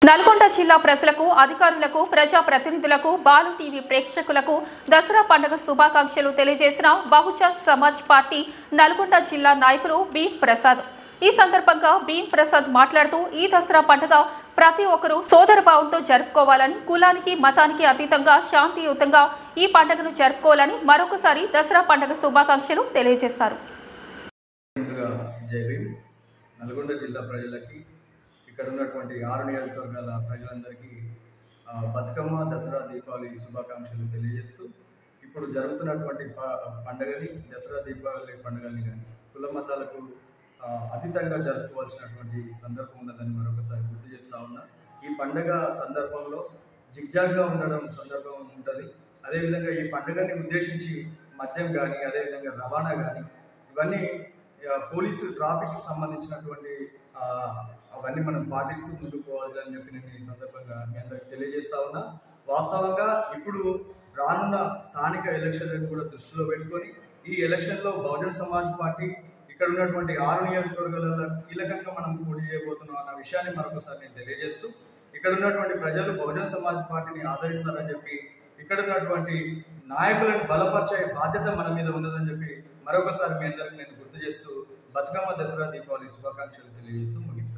నల్గొండ జిల్లా ప్రజలకు అధికారులకు ప్రజా ప్రతినిధులకు బాలు టీవీ ప్రేక్షకులకు దసరా పండుగ శుభాకాంక్షలు తెలియజేసిన బహుజన్ సమాజ్ పార్టీ నల్గొండ జిల్లా నాయకులు భీం ప్రసాద్. ఈ సందర్భంగా భీం ప్రసాద్ మాట్లాడుతూ ఈ దసరా పండుగ ప్రతి ఒక్కరూ సోదరభావంతో జరుపుకోవాలని, కులానికి మతానికి అతీతంగా శాంతియుతంగా ఈ పండుగను జరుపుకోవాలని మరొకసారి దసరా పండుగ శుభాకాంక్షలు తెలియజేశారు. నల్గొండ జిల్లా ప్రజలకి ఇక్కడ ఉన్నటువంటి 6 నియోజకవర్గాల ప్రజలందరికీ బతుకమ్మ, దసరా, దీపావళి శుభాకాంక్షలు తెలియజేస్తూ ఇప్పుడు జరుగుతున్నటువంటి పండుగని, దసరా, దీపావళి పండుగల్ని కానీ కుల మతాలకు అతీతంగా జరుపుకోవాల్సినటువంటి సందర్భం ఉన్నదని మరొకసారి గుర్తు చేస్తూ ఉన్నా. ఈ పండుగ సందర్భంలో జిగ్జాగ్గా ఉండడం సందర్భం ఉంటుంది. అదేవిధంగా ఈ పండుగని ఉద్దేశించి మద్యం కానీ, అదేవిధంగా రవాణా కానీ ఇవన్నీ పోలీసు ట్రాఫిక్కి సంబంధించినటువంటి అవన్నీ మనం పాటిస్తూ ముందుకు పోవాలని చెప్పి నేను ఈ సందర్భంగా మీ అందరికి తెలియజేస్తా ఉన్నా. వాస్తవంగా ఇప్పుడు రానున్న స్థానిక ఎలక్షన్లను కూడా దృష్టిలో పెట్టుకొని ఈ ఎలక్షన్లో బహుజన్ సమాజ్ పార్టీ ఇక్కడ ఉన్నటువంటి 6 నియోజకవర్గాలలో కీలకంగా మనం పోటీ చేయబోతున్నాం అన్న విషయాన్ని మరొకసారి నేను తెలియజేస్తూ, ఇక్కడ ఉన్నటువంటి ప్రజలు బహుజన్ సమాజ్ పార్టీని ఆదరిస్తారని చెప్పి, ఇక్కడ ఉన్నటువంటి నాయకులను బలపరిచే బాధ్యత మన మీద ఉన్నదని చెప్పి మరొకసారి మీ అందరికీ నేను గుర్తు చేస్తూ బతుకమ్మ, దసరా, దీపావళి శుభాకాంక్షలు తెలియజేస్తూ ముగిస్తాను.